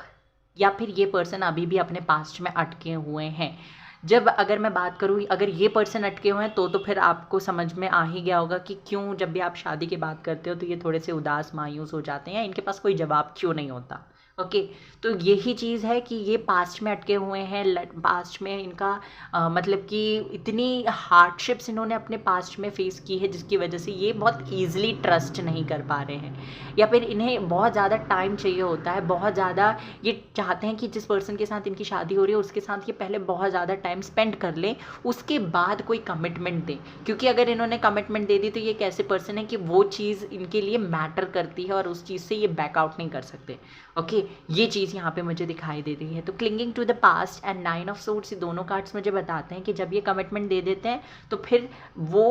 या फिर ये पर्सन अभी भी अपने पास्ट में अटके हुए हैं। जब अगर मैं बात करूँ, अगर ये पर्सन अटके हुए हैं तो फिर आपको समझ में आ ही गया होगा कि क्यों जब भी आप शादी की बात करते हो तो ये थोड़े से उदास मायूस हो जाते हैं, इनके पास कोई जवाब क्यों नहीं होता। ओके, तो यही चीज़ है कि ये पास्ट में अटके हुए हैं। पास्ट में इनका मतलब कि इतनी हार्डशिप्स इन्होंने अपने पास्ट में फेस की है जिसकी वजह से ये बहुत ईजिली ट्रस्ट नहीं कर पा रहे हैं, या फिर इन्हें बहुत ज़्यादा टाइम चाहिए होता है। बहुत ज़्यादा ये चाहते हैं कि जिस पर्सन के साथ इनकी शादी हो रही है उसके साथ ये पहले बहुत ज़्यादा टाइम स्पेंड कर लें, उसके बाद कोई कमिटमेंट दें। क्योंकि अगर इन्होंने कमिटमेंट दे दी तो ये एक ऐसे पर्सन है कि वो चीज़ इनके लिए मैटर करती है और उस चीज़ से ये बैकआउट नहीं कर सकते। ओके, ये चीज़ यहाँ पे मुझे दिखाई दे रही है। तो clinging to the past and 9 of swords, ये दोनों कार्ड्स मुझे बताते हैं कि जब ये कमिटमेंट दे देते हैं तो फिर वो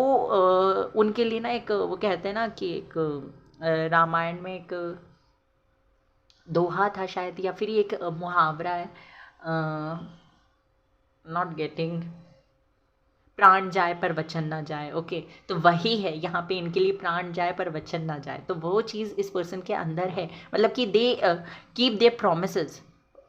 उनके लिए ना एक वो कहते हैं ना कि एक रामायण में एक दोहा था शायद, या फिर एक मुहावरा है, नॉट गेटिंग, प्राण जाए पर वचन ना जाए। ओके, तो वही है यहाँ पे इनके लिए, प्राण जाए पर वचन ना जाए। तो वो चीज़ इस पर्सन के अंदर है, मतलब कि they keep their promises.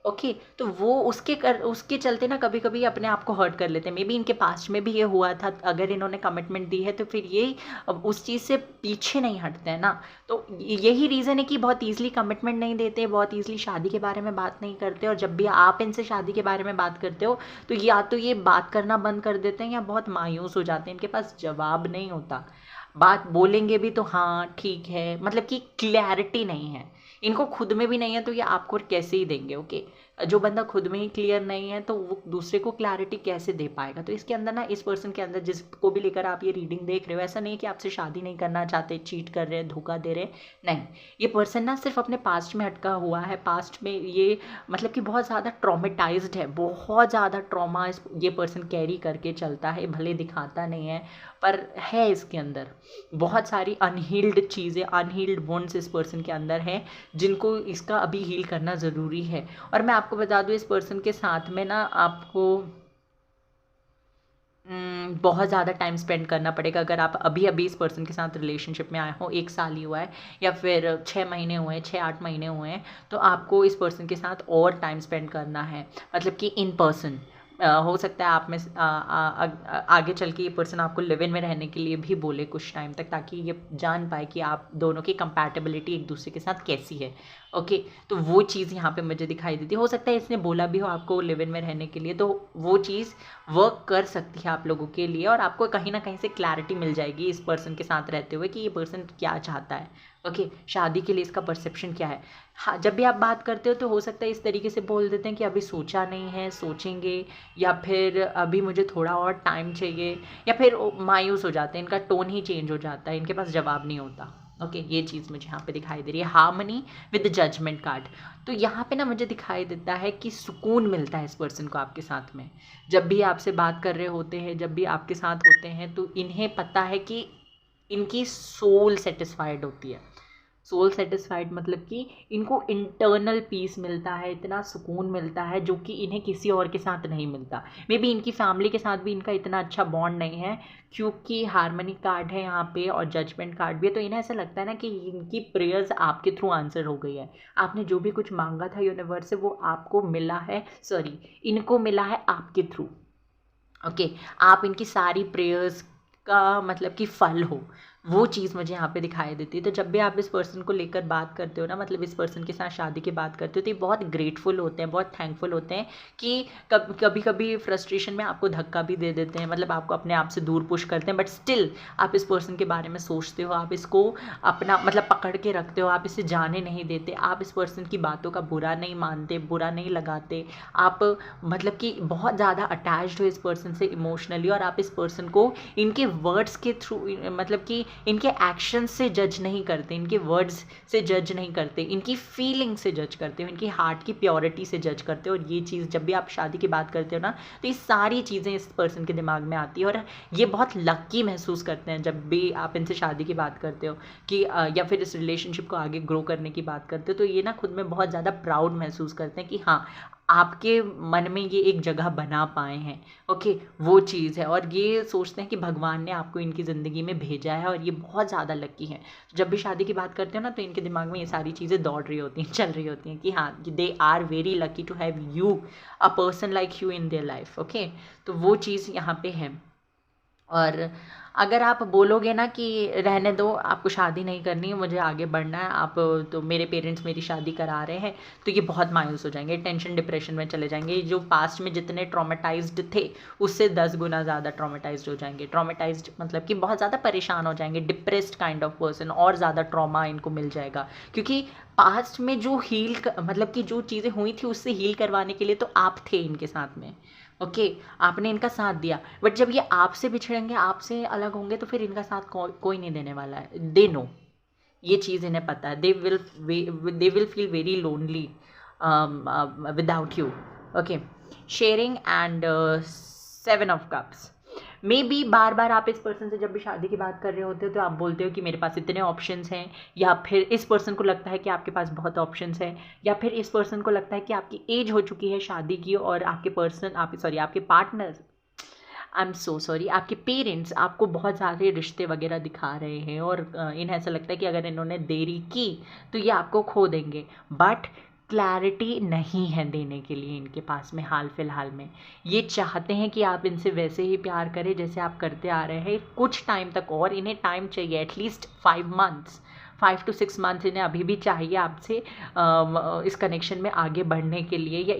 Okay, तो वो उसके चलते ना कभी कभी अपने आप को हर्ट कर लेते हैं। मे बी इनके पास्ट में भी ये हुआ था। अगर इन्होंने कमिटमेंट दी है तो फिर ये उस चीज़ से पीछे नहीं हटते हैं ना। तो यही रीज़न है कि बहुत ईजिली कमिटमेंट नहीं देते, बहुत ईजिली शादी के बारे में बात नहीं करते। और जब भी आप इनसे शादी के बारे में बात करते हो तो या तो ये बात करना बंद कर देते हैं या बहुत मायूस हो जाते हैं। इनके पास जवाब नहीं होता, बात बोलेंगे भी तो हाँ ठीक है, मतलब कि क्लैरिटी नहीं है इनको, खुद में भी नहीं है तो ये आपको कैसे ही देंगे। ओके, जो बंदा खुद में ही क्लियर नहीं है तो वो दूसरे को क्लैरिटी कैसे दे पाएगा। तो इसके अंदर ना, इस पर्सन के अंदर जिसको भी लेकर आप ये रीडिंग देख रहे हो, ऐसा नहीं कि आपसे शादी नहीं करना चाहते, चीट कर रहे हैं, धोखा दे रहे हैं, नहीं। ये पर्सन ना सिर्फ अपने पास्ट में अटका हुआ है। पास्ट में ये मतलब कि बहुत ज़्यादा ट्रॉमेटाइज्ड है, बहुत ज़्यादा ट्रॉमा ये पर्सन कैरी करके चलता है। भले दिखाता नहीं है पर है इसके अंदर बहुत सारी अनहील्ड चीज़ें, अनहील्ड वुंड्स इस पर्सन के अंदर हैं जिनको इसका अभी हील करना ज़रूरी है। और मैं आपको बता दूँ, इस पर्सन के साथ में ना आपको बहुत ज़्यादा टाइम स्पेंड करना पड़ेगा। अगर आप अभी अभी इस पर्सन के साथ रिलेशनशिप में आए हो, 1 साल ही हुआ है या फिर 6 महीने हुए हैं, 6-8 महीने हुए हैं, तो आपको इस पर्सन के साथ और टाइम स्पेंड करना है, मतलब कि इन पर्सन। हो सकता है आप में आगे चल के ये पर्सन आपको लिव इन में रहने के लिए भी बोले कुछ टाइम तक, ताकि ये जान पाए कि आप दोनों की कंपैटिबिलिटी एक दूसरे के साथ कैसी है। ओके, तो वो चीज़ यहाँ पे मुझे दिखाई देती है। हो सकता है इसने बोला भी हो आपको लिव इन में रहने के लिए, तो वो चीज़ वर्क कर सकती है आप लोगों के लिए और आपको कहीं ना कहीं से क्लैरिटी मिल जाएगी इस पर्सन के साथ रहते हुए कि ये पर्सन क्या चाहता है। ओके, शादी के लिए इसका परसेप्शन क्या है। हाँ, जब भी आप बात करते हो तो हो सकता है इस तरीके से बोल देते हैं कि अभी सोचा नहीं है, सोचेंगे, या फिर अभी मुझे थोड़ा और टाइम चाहिए, या फिर मायूस हो जाते हैं, इनका टोन ही चेंज हो जाता है, इनके पास जवाब नहीं होता। ओके, ये चीज़ मुझे यहाँ पे दिखाई दे रही है। हार्मनी विद जजमेंट कार्ड, तो यहाँ पे ना मुझे दिखाई देता है कि सुकून मिलता है इस पर्सन को आपके साथ में। जब भी आपसे बात कर रहे होते हैं, जब भी आपके साथ होते हैं, तो इन्हें पता है कि इनकी सोल सेटिस्फाइड होती है। सोल सेटिस्फाइड मतलब कि इनको इंटरनल पीस मिलता है, इतना सुकून मिलता है जो कि इन्हें किसी और के साथ नहीं मिलता। मे बी इनकी फैमिली के साथ भी इनका इतना अच्छा बॉन्ड नहीं है, क्योंकि हार्मनी कार्ड है यहाँ पे और जजमेंट कार्ड भी है। तो इन्हें ऐसा लगता है ना कि इनकी प्रेयर्स आपके थ्रू आंसर हो गई है। आपने जो भी कुछ मांगा था यूनिवर्स से वो आपको मिला है, सॉरी, इनको मिला है आपके थ्रू। ओके, आप इनकी सारी प्रेयर्स का मतलब कि फल हो। वो चीज़ मुझे यहाँ पे दिखाई देती है। तो जब भी आप इस पर्सन को लेकर बात करते हो ना, मतलब इस पर्सन के साथ शादी की बात करते हो, तो ये बहुत ग्रेटफुल होते हैं, बहुत थैंकफुल होते हैं कि कभी कभी फ्रस्ट्रेशन में आपको धक्का भी दे देते हैं, मतलब आपको अपने आप से दूर पुश करते हैं, बट स्टिल आप इस पर्सन के बारे में सोचते हो, आप इसको अपना मतलब पकड़ के रखते हो, आप इसे जाने नहीं देते, आप इस पर्सन की बातों का बुरा नहीं मानते, बुरा नहीं लगाते, आप मतलब कि बहुत ज़्यादा अटैच्ड हो इस पर्सन से इमोशनली, और आप इस पर्सन को इनके वर्ड्स के थ्रू, मतलब कि इनके एक्शन से जज नहीं करते, इनके वर्ड्स से जज नहीं करते, इनकी फीलिंग से जज करते हो, इनकी हार्ट की प्योरिटी से जज करते हो। और ये चीज़ जब भी आप शादी की बात करते हो ना, तो ये सारी चीज़ें इस पर्सन के दिमाग में आती है, और ये बहुत लक्की महसूस करते हैं जब भी आप इनसे शादी की बात करते हो कि या फिर इस रिलेशनशिप को आगे ग्रो करने की बात करते हो, तो ये ना खुद में बहुत ज़्यादा प्राउड महसूस करते हैं कि हाँ, आपके मन में ये एक जगह बना पाए हैं। ओके, वो चीज़ है, और ये सोचते हैं कि भगवान ने आपको इनकी ज़िंदगी में भेजा है, और ये बहुत ज़्यादा लकी हैं। तो जब भी शादी की बात करते हो ना, तो इनके दिमाग में ये सारी चीज़ें दौड़ रही होती हैं, चल रही होती हैं कि हाँ, they are very lucky to have you, a person like you in their life. Okay, तो वो चीज़ यहाँ पे है। और अगर आप बोलोगे ना कि रहने दो, आपको शादी नहीं करनी है, मुझे आगे बढ़ना है, आप तो मेरे पेरेंट्स मेरी शादी करा रहे हैं, तो ये बहुत मायूस हो जाएंगे, टेंशन डिप्रेशन में चले जाएंगे, जो पास्ट में जितने ट्रॉमेटाइज्ड थे उससे 10 गुना ज़्यादा ट्रॉमेटाइज्ड हो जाएंगे। ट्रॉमेटाइज्ड मतलब कि बहुत ज़्यादा परेशान हो जाएंगे, डिप्रेस्ड काइंड ऑफ पर्सन, और ज़्यादा ट्रॉमा इनको मिल जाएगा, क्योंकि पास्ट में जो मतलब कि जो चीज़ें हुई थी उससे हील करवाने के लिए तो आप थे इनके साथ में। ओके, आपने इनका साथ दिया, बट जब ये आपसे बिछड़ेंगे, आपसे अलग होंगे, तो फिर इनका साथ कोई नहीं देने वाला है। दे नो, ये चीज़ इन्हें पता है, they will feel very lonely without you. Okay, sharing and 7 of cups. Maybe बार बार आप इस पर्सन से जब भी शादी की बात कर रहे होते हो, तो आप बोलते हो कि मेरे पास इतने ऑप्शंस हैं, या फिर इस पर्सन को लगता है कि आपके पास बहुत ऑप्शंस हैं, या फिर इस पर्सन को लगता है कि आपकी एज हो चुकी है शादी की, और आपके partner, I am so sorry, आपके पेरेंट्स आपको बहुत सारे रिश्ते वगैरह दिखा रहे हैं, और इन्हें ऐसा लगता है कि अगर इन्होंने देरी की तो ये आपको खो देंगे, बट क्लैरिटी नहीं है देने के लिए इनके पास में हाल फिलहाल में। ये चाहते हैं कि आप इनसे वैसे ही प्यार करें जैसे आप करते आ रहे हैं कुछ टाइम तक, और इन्हें टाइम चाहिए, एटलीस्ट 5 मंथ्स, 5 to 6 मंथ्स इन्हें अभी भी चाहिए आपसे इस कनेक्शन में आगे बढ़ने के लिए, या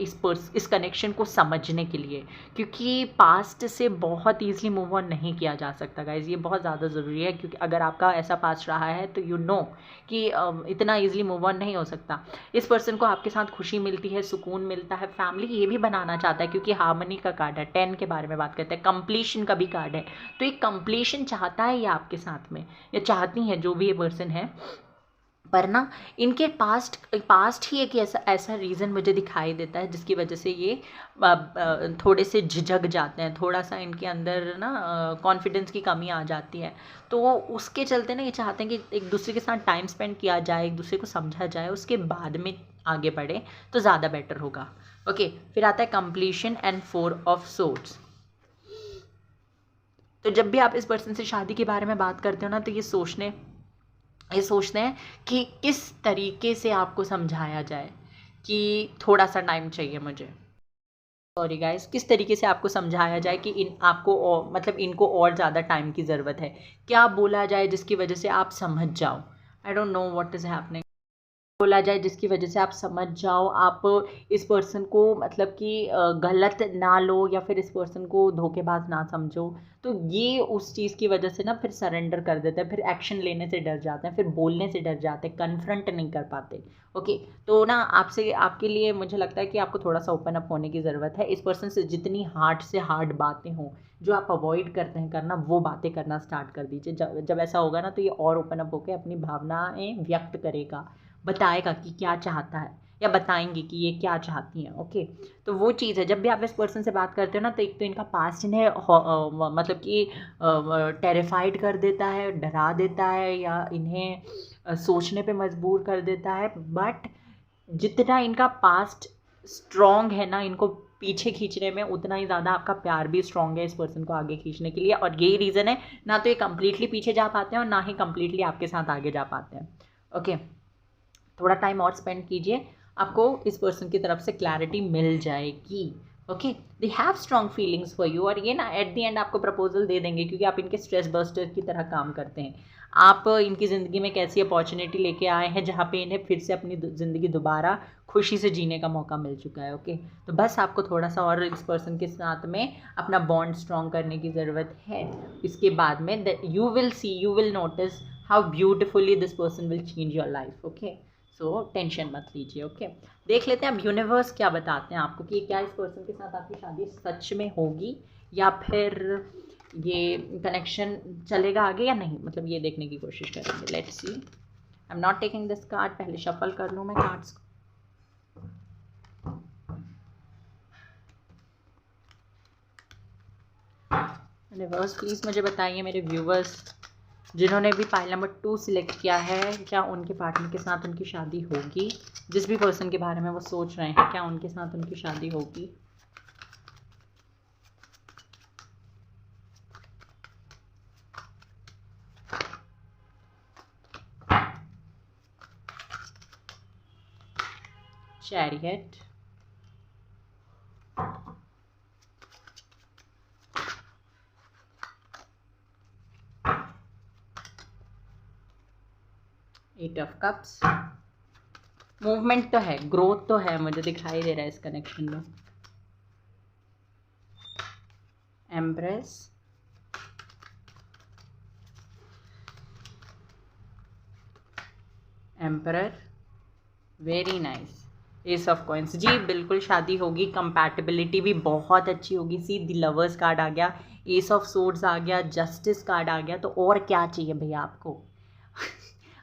इस कनेक्शन को समझने के लिए, क्योंकि पास्ट से बहुत ईजिली मूव ऑन नहीं किया जा सकता गाइज, ये बहुत ज़्यादा ज़रूरी है, क्योंकि अगर आपका ऐसा पास्ट रहा है तो यू नो कि इतना ईजिली मूव ऑन नहीं हो सकता। इस पर्सन को आपके साथ खुशी मिलती है, सुकून मिलता है, फैमिली ये भी बनाना चाहता है, क्योंकि हार्मनी का कार्ड है, 10 के बारे में बात करते हैं, कंप्लीशन का भी कार्ड है, तो एक कंप्लीशन चाहता है ये आपके साथ में, या चाहती है जो भी ये पर्सन है। पर ना इनके पास्ट ही एक ऐसा रीज़न मुझे दिखाई देता है जिसकी वजह से ये थोड़े से झिझक जाते हैं, थोड़ा सा इनके अंदर ना कॉन्फिडेंस की कमी आ जाती है, तो उसके चलते ना ये चाहते हैं कि एक दूसरे के साथ टाइम स्पेंड किया जाए, एक दूसरे को समझा जाए, उसके बाद में आगे बढ़े तो ज़्यादा बेटर होगा। ओके, फिर आता है कंप्लीशन एंड 4 ऑफ सोर्ड्स। तो जब भी आप इस पर्सन से शादी के बारे में बात करते हो ना, तो ये सोचते हैं कि किस तरीके से आपको समझाया जाए, कि थोड़ा सा टाइम चाहिए मुझे, सॉरी गाइस, किस तरीके से आपको समझाया जाए कि मतलब इनको और ज़्यादा टाइम की ज़रूरत है, क्या बोला जाए जिसकी वजह से आप समझ जाओ। I don't know what is happening. बोला जाए जिसकी वजह से आप समझ जाओ, आप इस पर्सन को मतलब कि गलत ना लो, या फिर इस पर्सन को धोखेबाज ना समझो, तो ये उस चीज़ की वजह से ना फिर सरेंडर कर देते हैं, फिर एक्शन लेने से डर जाते हैं, फिर बोलने से डर जाते हैं, कन्फ्रंट नहीं कर पाते। ओके, तो ना आपके लिए मुझे लगता है कि आपको थोड़ा सा ओपन अप होने की ज़रूरत है, इस पर्सन से जितनी हार्ड से हार्ड बातें हों, जो आप अवॉइड करते हैं करना, वो बातें करना स्टार्ट कर दीजिए। जब ऐसा होगा ना, तो ये और ओपन अप होकर अपनी भावनाएं व्यक्त करेगा, बताएगा कि क्या चाहता है, या बताएंगे कि ये क्या चाहती हैं। ओके, तो वो चीज़ है, जब भी आप इस पर्सन से बात करते हो ना, तो एक तो इनका पास्ट इन्हें मतलब कि टेरिफाइड कर देता है, डरा देता है, या इन्हें सोचने पे मजबूर कर देता है, बट जितना इनका पास्ट स्ट्रॉन्ग है ना इनको पीछे खींचने में, उतना ही ज़्यादा आपका प्यार भी स्ट्रॉन्ग है इस पर्सन को आगे खींचने के लिए, और यही रीज़न है ना तो ये कम्प्लीटली पीछे जा पाते हैं, और ना ही कम्प्लीटली आपके साथ आगे जा पाते हैं। ओके, थोड़ा टाइम और स्पेंड कीजिए, आपको इस पर्सन की तरफ से क्लैरिटी मिल जाएगी। Okay, they have strong feelings for you, और ये ना एट द एंड आपको प्रपोजल दे देंगे, क्योंकि आप इनके स्ट्रेस बस्टर की तरह काम करते हैं। आप इनकी ज़िंदगी में कैसी अपॉर्चुनिटी लेके आए हैं जहाँ पे इन्हें फिर से अपनी ज़िंदगी दोबारा खुशी से जीने का मौका मिल चुका है। ओके, तो बस आपको थोड़ा सा और इस पर्सन के साथ में अपना बॉन्ड स्ट्रॉन्ग करने की ज़रूरत है। इसके बाद में you will notice how beautifully this person will change your life. Okay, so tension मत लीजिए। ओके, देख लेते हैं अब यूनिवर्स क्या बताते हैं आपको कि क्या इस पर्सन के साथ आपकी शादी सच में होगी या फिर ये कनेक्शन चलेगा आगे या नहीं, मतलब ये देखने की कोशिश करेंगे। Let's see, I am not taking this card, पहले शफल कर लूँ मैं कार्ड्स को। यूनिवर्स प्लीज़ मुझे बताइए मेरे व्यूवर्स जिन्होंने भी पाइल नंबर 2 सिलेक्ट किया है, क्या उनके पार्टनर के साथ उनकी शादी होगी। जिस भी पर्सन के बारे में वो सोच रहे हैं, क्या उनके साथ उनकी शादी होगी। Chariot, eight of cups. Movement तो है, ग्रोथ तो है, मुझे दिखाई दे रहा है इस कनेक्शन में। Empress, emperor, very nice. Ace of coins, जी बिल्कुल शादी होगी, कंपैटिबिलिटी भी बहुत अच्छी होगी। सी द लवर्स कार्ड आ गया, एस ऑफ सोर्ड्स आ गया, जस्टिस कार्ड आ गया, तो और क्या चाहिए भैया आपको।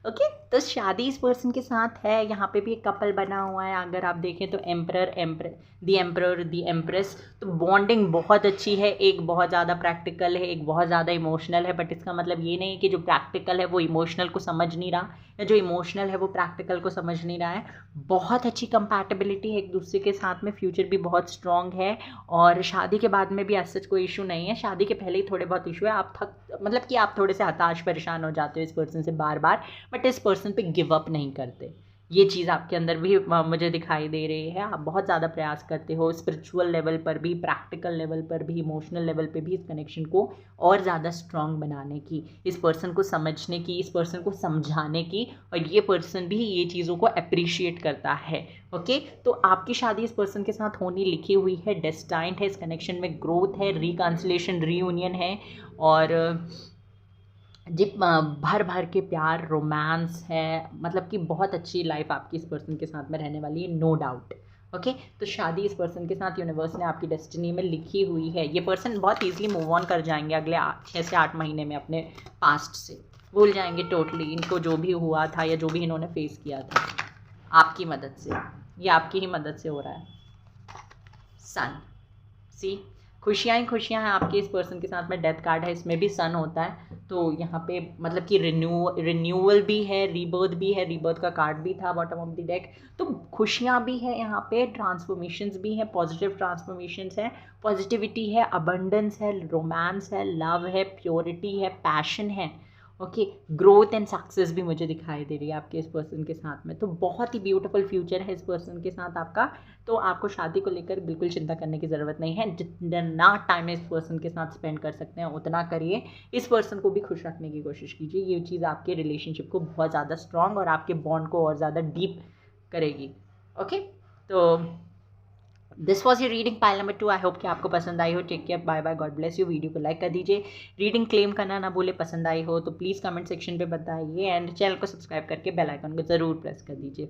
ओके, तो शादी इस पर्सन के साथ है। यहाँ पे भी एक कपल बना हुआ है, अगर आप देखें तो एम्परर दी एम्प्रेस, तो बॉन्डिंग बहुत अच्छी है। एक बहुत ज़्यादा प्रैक्टिकल है, एक बहुत ज़्यादा इमोशनल है, बट इसका मतलब ये नहीं है कि जो प्रैक्टिकल है वो इमोशनल को समझ नहीं रहा या जो इमोशनल है वो प्रैक्टिकल को समझ नहीं रहा है। बहुत अच्छी कंपैटिबिलिटी है एक दूसरे के साथ में, फ्यूचर भी बहुत स्ट्रॉन्ग है और शादी के बाद में भी ऐसा कोई इशू नहीं है। शादी के पहले ही थोड़े बहुत इशू है, आप मतलब कि आप थोड़े से हताश परेशान हो जाते हो इस पर्सन से बार बार, बट इस पर्सन पे गिव अप नहीं करते। ये चीज़ आपके अंदर भी मुझे दिखाई दे रही है। आप बहुत ज़्यादा प्रयास करते हो स्पिरिचुअल लेवल पर भी, प्रैक्टिकल लेवल पर भी, इमोशनल लेवल पे भी इस कनेक्शन को और ज़्यादा स्ट्रॉन्ग बनाने की, इस पर्सन को समझने की, इस पर्सन को समझाने की, और ये पर्सन भी ये चीज़ों को अप्रिशिएट करता है। ओके, तो आपकी शादी इस पर्सन के साथ होनी लिखी हुई है, डेस्टाइंड है। इस कनेक्शन में ग्रोथ है, रिकन्सिलेशन, रीयूनियन है और जी भर भर के प्यार, रोमांस है, मतलब कि बहुत अच्छी लाइफ आपकी इस पर्सन के साथ में रहने वाली है, नो डाउट। ओके, तो शादी इस पर्सन के साथ यूनिवर्स ने आपकी डेस्टिनी में लिखी हुई है। ये पर्सन बहुत ईजिली मूव ऑन कर जाएंगे अगले 6 से 8 महीने में, अपने पास्ट से भूल जाएंगे टोटली इनको जो भी हुआ था या जो भी इन्होंने फेस किया था। आपकी मदद से, ये आपकी ही मदद से हो रहा है। सन, सी खुशियाँ ही खुशियाँ हैं आपके इस पर्सन के साथ में। डेथ कार्ड है, इसमें भी सन होता है, तो यहाँ पे मतलब कि रिन्यूअल भी है, रीबर्थ भी है। रीबर्थ का कार्ड भी था बॉटम ऑफ द डेक, तो खुशियाँ भी है यहाँ पे, ट्रांसफॉर्मेशंस भी हैं, पॉजिटिव ट्रांसफॉर्मेशंस हैं, पॉजिटिविटी है, अबंडेंस है, रोमांस है, लव है, प्योरिटी है, पैशन है। ओके, ग्रोथ एंड सक्सेस भी मुझे दिखाई दे रही है आपके इस पर्सन के साथ में, तो बहुत ही ब्यूटीफुल फ्यूचर है इस पर्सन के साथ आपका। तो आपको शादी को लेकर बिल्कुल चिंता करने की ज़रूरत नहीं है। जितना टाइम इस पर्सन के साथ स्पेंड कर सकते हैं उतना करिए, इस पर्सन को भी खुश रखने की कोशिश कीजिए। ये चीज़ आपके रिलेशनशिप को बहुत ज़्यादा स्ट्रॉन्ग और आपके बॉन्ड को और ज़्यादा डीप करेगी। ओके, तो this was your reading pile number 2। I hope कि आपको पसंद आई हो। Take care, bye bye, God bless you. Video को लाइक कर दीजिए, रीडिंग क्लेम करना ना भूले पसंद आई हो तो प्लीज़ कमेंट सेक्शन पे बताइए, एंड चैनल को सब्सक्राइब करके बेल आइकन को ज़रूर प्रेस कर दीजिए।